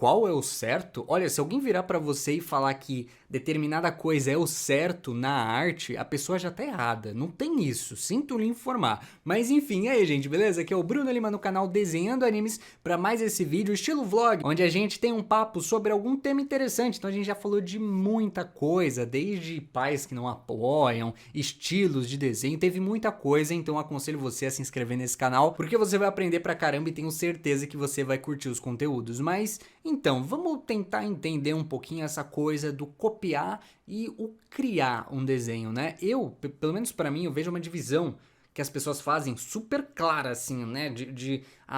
qual é o certo? Olha, se alguém virar pra você e falar que determinada coisa é o certo na arte, a pessoa já tá errada. Não tem isso, sinto lhe informar. Mas enfim, e aí gente, beleza? Aqui é o Bruno Lima no canal Desenhando Animes para mais esse vídeo estilo vlog, onde a gente tem um papo sobre algum tema interessante. Então a gente já falou de muita coisa, desde pais que não apoiam, estilos de desenho, teve muita coisa. Então aconselho você a se inscrever nesse canal, porque você vai aprender pra caramba e tenho certeza que você vai curtir os conteúdos. Mas então, vamos tentar entender um pouquinho essa coisa do copiar e o criar um desenho, né? Pelo menos pra mim, eu vejo uma divisão que as pessoas fazem super clara, assim, né?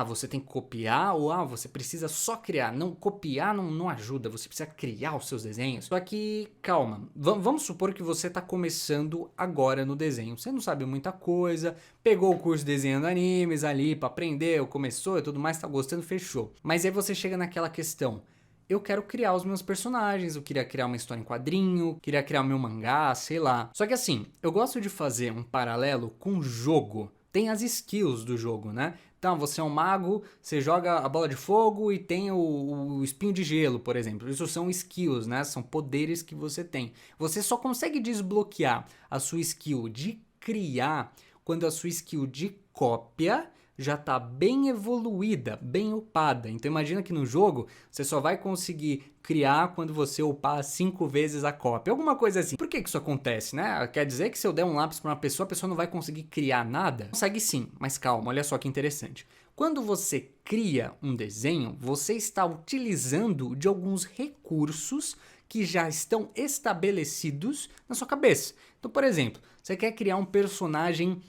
Você tem que copiar ou você precisa só criar. Não, copiar não ajuda, você precisa criar os seus desenhos. Só que, calma, vamos supor que você tá começando agora no desenho. Você não sabe muita coisa, pegou o curso Desenhando Animes ali pra aprender, começou e tudo mais, tá gostando, fechou. Mas aí você chega naquela questão: eu quero criar os meus personagens, eu queria criar uma história em quadrinho, queria criar o meu mangá, sei lá. Só que assim, eu gosto de fazer um paralelo com jogo. Tem as skills do jogo, né? Então, você é um mago, você joga a bola de fogo e tem o espinho de gelo, por exemplo. Isso são skills, né? São poderes que você tem. Você só consegue desbloquear a sua skill de criar quando a sua skill de cópia já está bem evoluída, bem upada. Então imagina que no jogo você só vai conseguir criar quando você upar 5 vezes a cópia, alguma coisa assim. Por que isso acontece, né? Quer dizer que se eu der um lápis para uma pessoa, a pessoa não vai conseguir criar nada? Consegue sim, mas calma, olha só que interessante. Quando você cria um desenho, você está utilizando de alguns recursos que já estão estabelecidos na sua cabeça. Então, por exemplo, você quer criar um personagem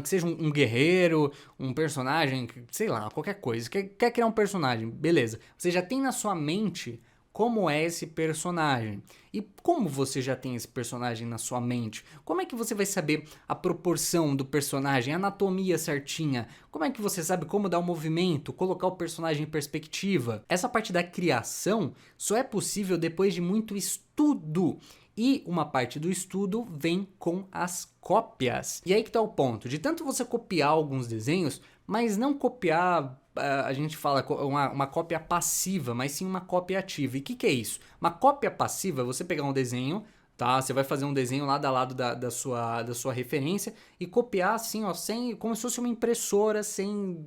que seja um guerreiro, um personagem, sei lá, qualquer coisa. Quer criar um personagem, beleza. Você já tem na sua mente como é esse personagem. E como você já tem esse personagem na sua mente? Como é que você vai saber a proporção do personagem, a anatomia certinha? Como é que você sabe como dar o movimento, colocar o personagem em perspectiva? Essa parte da criação só é possível depois de muito estudo. E uma parte do estudo vem com as cópias. E aí que tá o ponto, de tanto você copiar alguns desenhos, mas não copiar, a gente fala uma cópia passiva, mas sim uma cópia ativa. E o que é isso? Uma cópia passiva é você pegar um desenho, tá? Você vai fazer um desenho lado a lado da sua referência e copiar assim, ó, como se fosse uma impressora, sem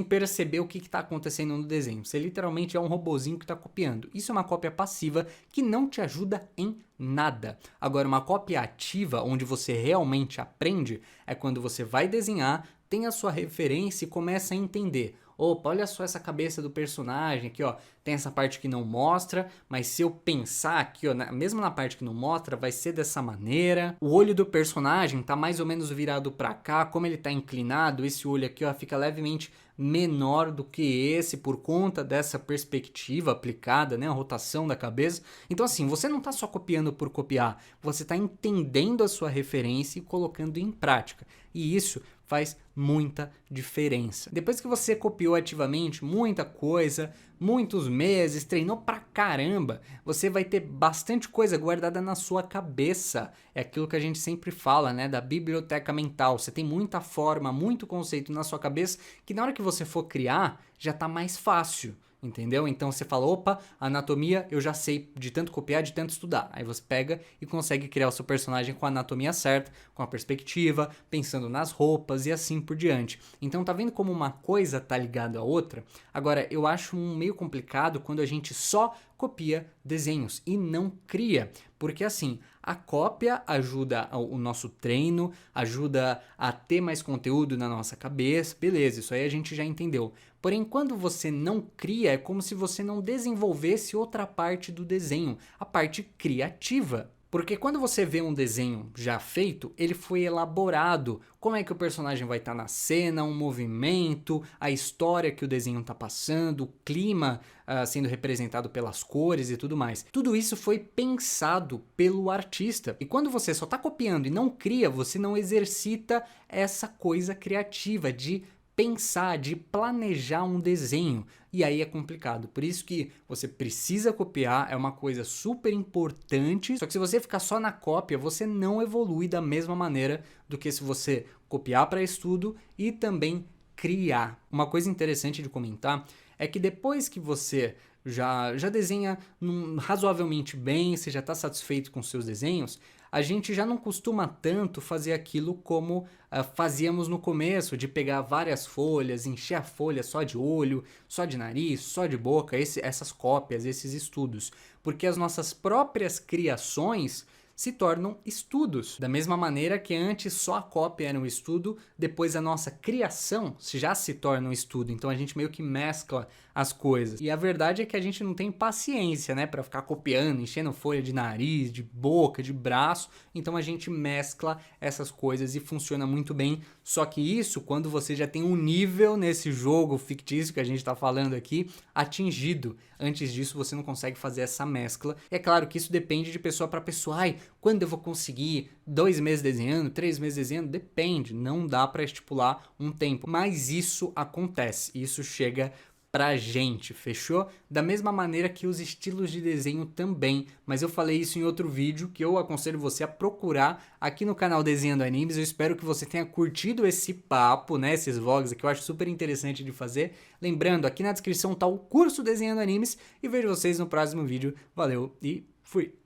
perceber o que está acontecendo no desenho. Você literalmente é um robozinho que está copiando. Isso é uma cópia passiva que não te ajuda em nada. Agora, uma cópia ativa, onde você realmente aprende, é quando você vai desenhar, tem a sua referência e começa a entender. Opa, olha só essa cabeça do personagem aqui, ó. Tem essa parte que não mostra, mas se eu pensar aqui, ó, mesmo na parte que não mostra, vai ser dessa maneira. O olho do personagem tá mais ou menos virado pra cá, como ele tá inclinado, esse olho aqui, ó, fica levemente menor do que esse por conta dessa perspectiva aplicada, né, a rotação da cabeça. Então assim, você não tá só copiando por copiar, você tá entendendo a sua referência e colocando em prática. E isso faz muita diferença. Depois que você copiou ativamente muita coisa, muitos meses, treinou pra caramba, você vai ter bastante coisa guardada na sua cabeça. É aquilo que a gente sempre fala, né, da biblioteca mental. Você tem muita forma, muito conceito na sua cabeça que na hora que você for criar, já tá mais fácil. Entendeu? Então você fala, opa, anatomia eu já sei de tanto copiar, de tanto estudar. Aí você pega e consegue criar o seu personagem com a anatomia certa, com a perspectiva, pensando nas roupas e assim por diante. Então tá vendo como uma coisa tá ligada à outra? Agora, eu acho meio complicado quando a gente só copia desenhos e não cria. Porque assim, a cópia ajuda o nosso treino, ajuda a ter mais conteúdo na nossa cabeça, beleza, isso aí a gente já entendeu. Porém, quando você não cria, é como se você não desenvolvesse outra parte do desenho, a parte criativa. Porque quando você vê um desenho já feito, ele foi elaborado. Como é que o personagem vai estar na cena, um movimento, a história que o desenho está passando, o clima sendo representado pelas cores e tudo mais. Tudo isso foi pensado pelo artista. E quando você só está copiando e não cria, você não exercita essa coisa criativa de pensar, de planejar um desenho, e aí é complicado. Por isso que você precisa copiar, é uma coisa super importante, só que se você ficar só na cópia, você não evolui da mesma maneira do que se você copiar para estudo e também criar. Uma coisa interessante de comentar é que depois que você já desenha razoavelmente bem, você já está satisfeito com seus desenhos, a gente já não costuma tanto fazer aquilo como fazíamos no começo, de pegar várias folhas, encher a folha só de olho, só de nariz, só de boca, essas cópias, esses estudos. Porque as nossas próprias criações se tornam estudos. Da mesma maneira que antes só a cópia era um estudo, depois a nossa criação já se torna um estudo. Então a gente meio que mescla as coisas. E a verdade é que a gente não tem paciência, né, para ficar copiando, enchendo folha de nariz, de boca, de braço. Então a gente mescla essas coisas e funciona muito bem. Só que isso, quando você já tem um nível nesse jogo fictício que a gente está falando aqui, atingido. Antes disso, você não consegue fazer essa mescla. É claro que isso depende de pessoa para pessoa. Ai, quando eu vou conseguir 2 meses desenhando, 3 meses desenhando? Depende, não dá para estipular um tempo. Mas isso acontece, isso chega pra gente, fechou? Da mesma maneira que os estilos de desenho também, mas eu falei isso em outro vídeo que eu aconselho você a procurar aqui no canal Desenhando Animes. Eu espero que você tenha curtido esse papo, né, esses vlogs aqui, eu acho super interessante de fazer. Lembrando, aqui na descrição tá o curso Desenhando Animes e vejo vocês no próximo vídeo. Valeu e fui!